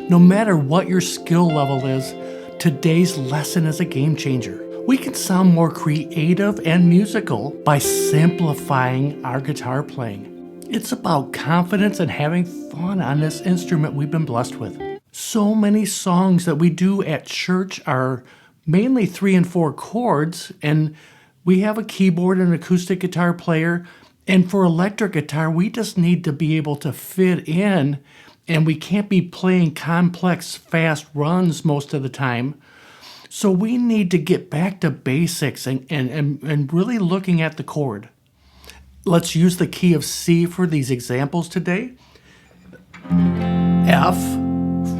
No matter what your skill level is, today's lesson is a game changer. We can sound more creative and musical by simplifying our guitar playing. It's about confidence and having fun on this instrument we've been blessed with. So many songs that we do at church are mainly 3 and 4 chords, and we have a keyboard and acoustic guitar player. And for electric guitar, we just need to be able to fit in, and we can't be playing complex, fast runs most of the time. So we need to get back to basics and really looking at the chord. Let's use the key of C for these examples today. F,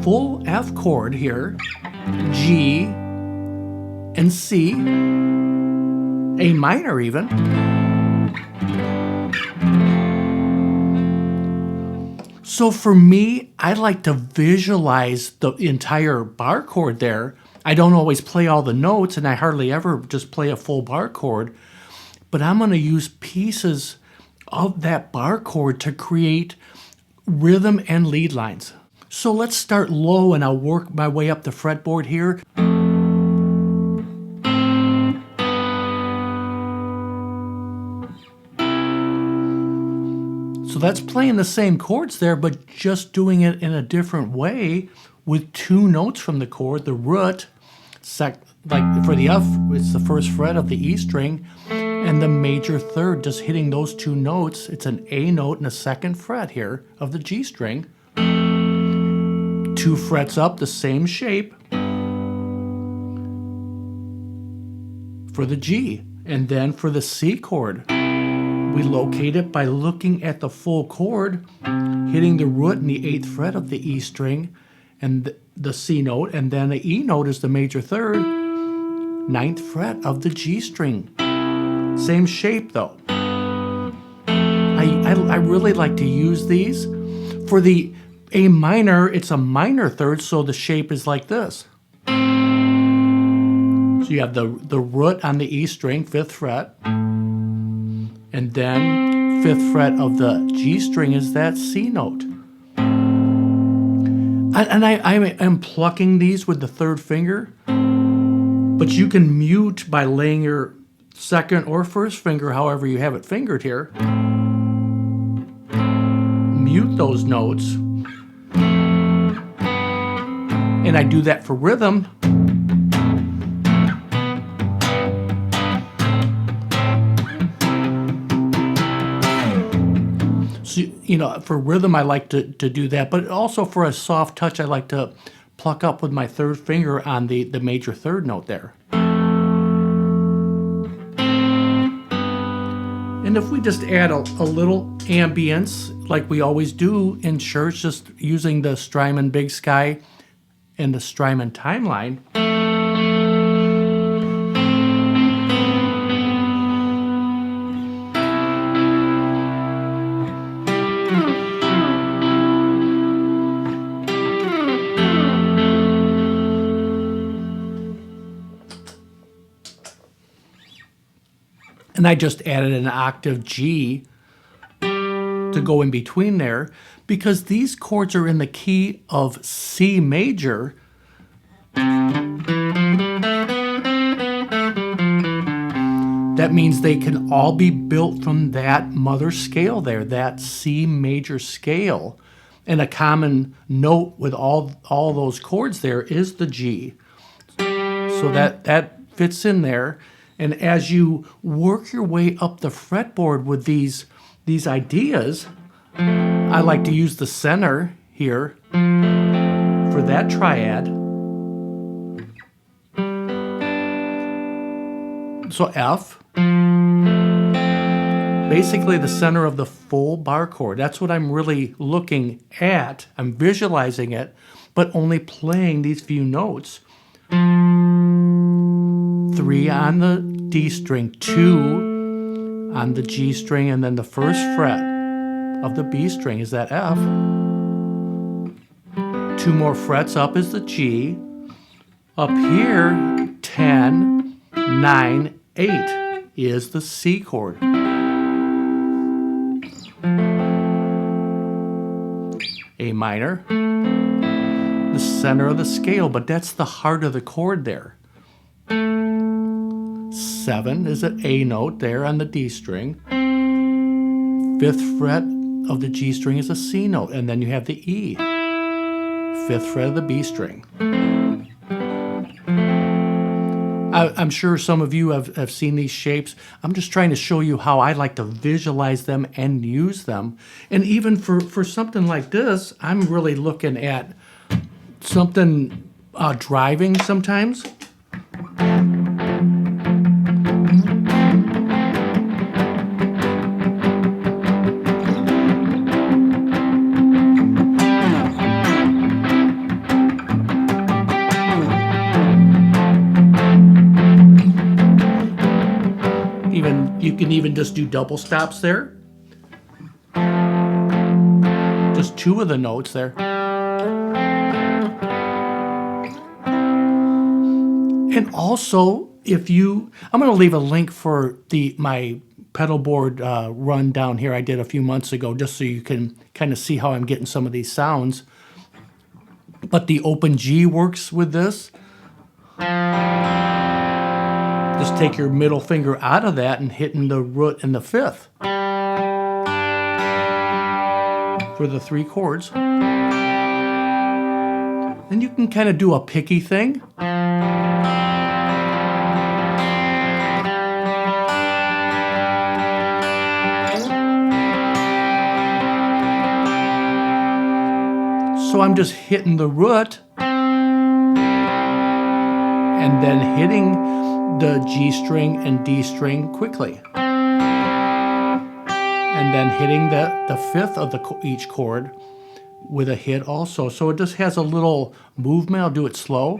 full F chord here, G, and C, A minor even. So for me, I like to visualize the entire bar chord there. I don't always play all the notes, and I hardly ever just play a full bar chord, but I'm going to use pieces of that bar chord to create rhythm and lead lines. So let's start low, and I'll work my way up the fretboard here. So that's playing the same chords there, but just doing it in a different way with 2 notes from the chord. The root, like for the F, it's the first fret of the E string, and the major third, just hitting those 2 notes. It's an A note and a 2nd fret here of the G string. 2 frets up, the same shape for the G. And then for the C chord, we locate it by looking at the full chord, hitting the root and the 8th fret of the E string and the C note, and then the E note is the major third, 9th fret of the G string. Same shape though. I really like to use these. For the A minor, it's a minor third, so the shape is like this. So you have the root on the E string, 5th fret, and then 5th fret of the G string is that C note. And I am plucking these with the 3rd finger, but you can mute by laying your 2nd or 1st finger, however you have it fingered here. Mute those notes. And I do that for rhythm. So, for rhythm, I like to do that, but also for a soft touch, I like to pluck up with my 3rd finger on the major 3rd note there. And if we just add a little ambience, like we always do in church, just using the Strymon Big Sky and the Strymon Timeline. And I just added an octave G to go in between there because these chords are in the key of C major. That means they can all be built from that mother scale there, that C major scale. And a common note with all those chords there is the G. So that fits in there. And as you work your way up the fretboard with these ideas, I like to use the center here for that triad. So F, basically the center of the full bar chord. That's what I'm really looking at. I'm visualizing it, but only playing these few notes. 3 on the D string, 2 on the G string, and then the 1st fret of the B string is that F. 2 more frets up is the G. Up here, 10, 9, 8 is the C chord. A minor, the center of the scale, but that's the heart of the chord there. 7 is an A note there on the D string. 5th fret of the G string is a C note, and then you have the E. 5th fret of the B string. I'm sure some of you have seen these shapes. I'm just trying to show you how I like to visualize them and use them. And even for something like this, I'm really looking at something driving sometimes. You can even just do double stops there. Just 2 of the notes there. And also, I'm going to leave a link for my pedal board run down here I did a few months ago, just so you can kind of see how I'm getting some of these sounds. But the open G works with this. Just take your middle finger out of that and hitting the root and the 5th for the 3 chords. Then you can kind of do a picky thing. So I'm just hitting the root and then hitting the G string and D string quickly. And then hitting the 5th of each chord with a hit also. So it just has a little movement. I'll do it slow.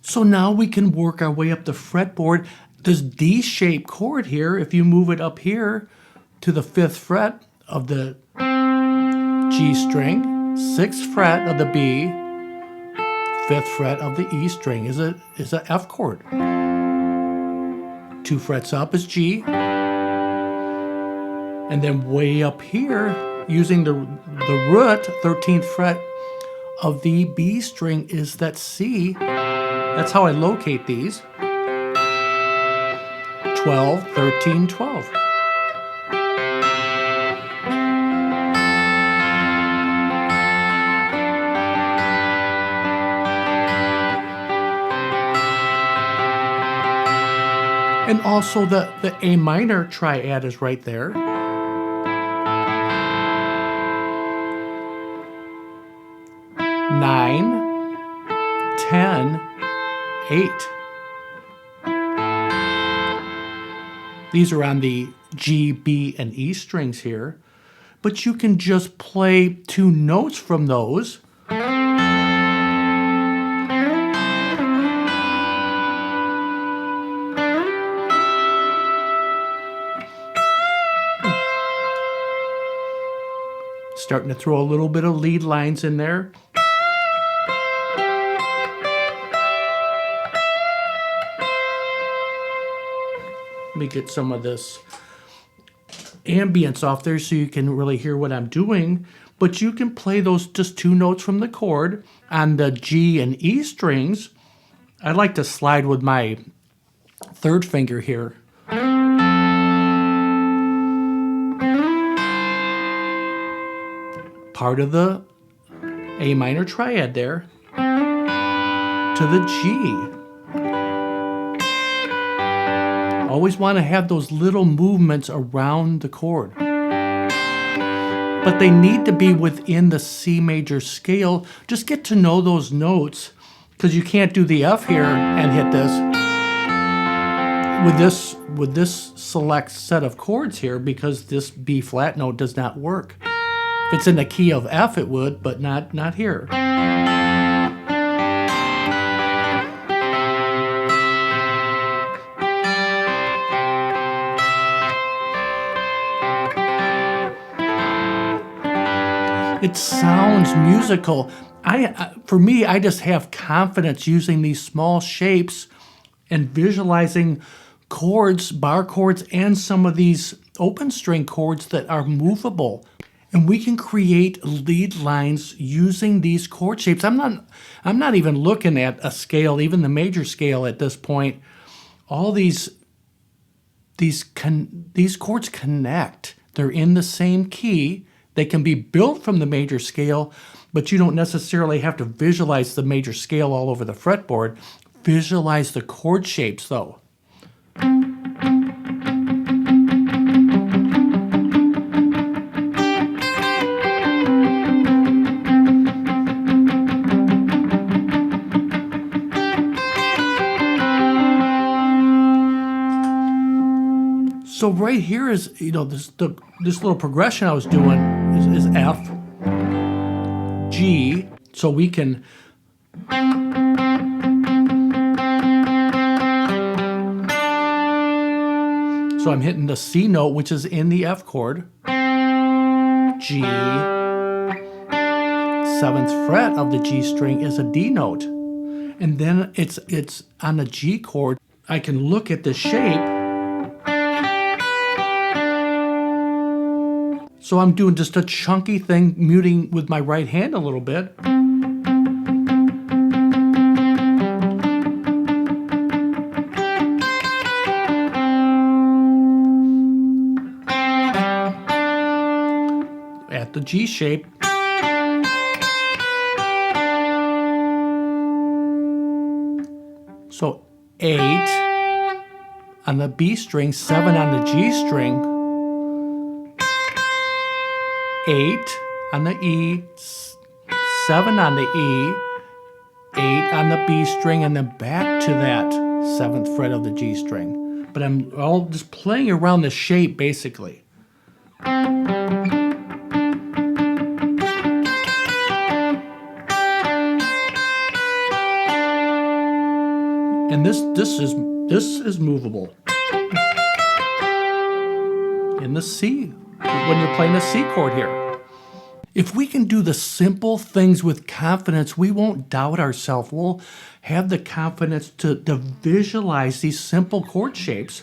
So now we can work our way up the fretboard. This D-shaped chord here, if you move it up here to the 5th fret of the G string, 6th fret of the B, 5th fret of the E string is a F chord. 2 frets up is G. And then way up here, using the root, 13th fret of the B string is that C. That's how I locate these. 12, 13, 12. And also the A minor triad is right there. Nine, 10, 8. These are on the G, B, and E strings here, but you can just play 2 notes from those. Starting to throw a little bit of lead lines in there. Let me get some of this ambience off there so you can really hear what I'm doing. But you can play those just 2 notes from the chord on the G and E strings. I like to slide with my 3rd finger here. Part of the A minor triad there to the G. Always want to have those little movements around the chord. But they need to be within the C major scale. Just get to know those notes, because you can't do the F here and hit this. With this select set of chords here, because this B flat note does not work. If it's in the key of F, it would, but not here. It sounds musical. For me, I just have confidence using these small shapes and visualizing chords, bar chords, and some of these open string chords that are movable. And we can create lead lines using these chord shapes. I'm not even looking at a scale, even the major scale at this point. All these chords connect. They're in the same key. They can be built from the major scale, but you don't necessarily have to visualize the major scale all over the fretboard. Visualize the chord shapes, though. So right here is, this little progression I was doing is F, G, so we can so I'm hitting the C note, which is in the F chord, G, 7th fret of the G string is a D note, and then it's on the G chord. I can look at the shape. So I'm doing just a chunky thing, muting with my right hand a little bit. At the G shape. So 8 on the B string, 7 on the G string, 8 on the E, 7 on the E, 8 on the B string, and then back to that 7th fret of the G string. But I'm all just playing around the shape, basically. And this is movable. In the C, when you're playing a C chord here. If we can do the simple things with confidence, we won't doubt ourselves. We'll have the confidence to visualize these simple chord shapes.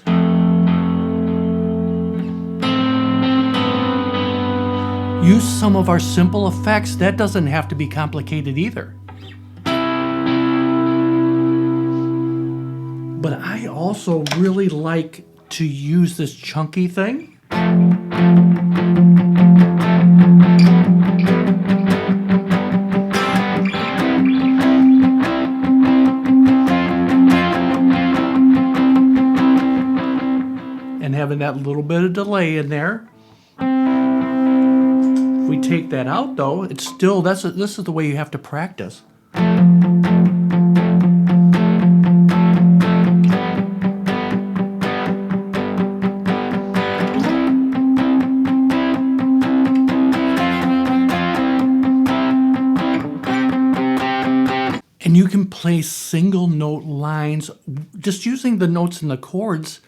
Use some of our simple effects. That doesn't have to be complicated either. But I also really like to use this chunky thing. And having that little bit of delay in there. If we take that out, though, it's still, this is the way you have to practice. And you can play single note lines just using the notes and the chords.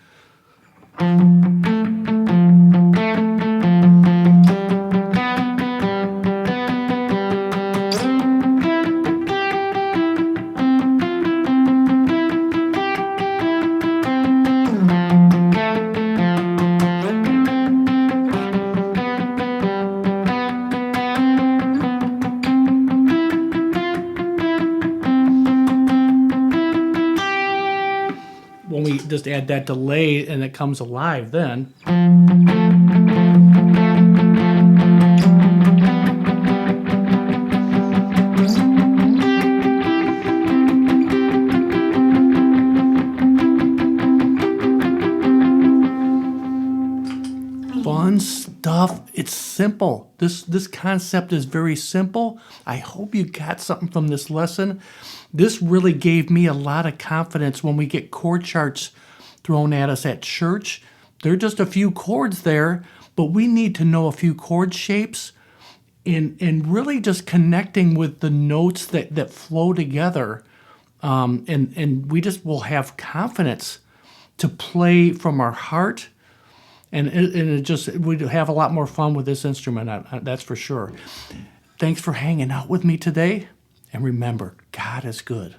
When we just add that delay and it comes alive then. Fun stuff. It's simple. This concept is very simple. I hope you got something from this lesson. This really gave me a lot of confidence when we get chord charts thrown at us at church. There are just a few chords there, but we need to know a few chord shapes and really just connecting with the notes that flow together. And we just will have confidence to play from our heart. And we'd have a lot more fun with this instrument, that's for sure. Thanks for hanging out with me today. And remember, God is good.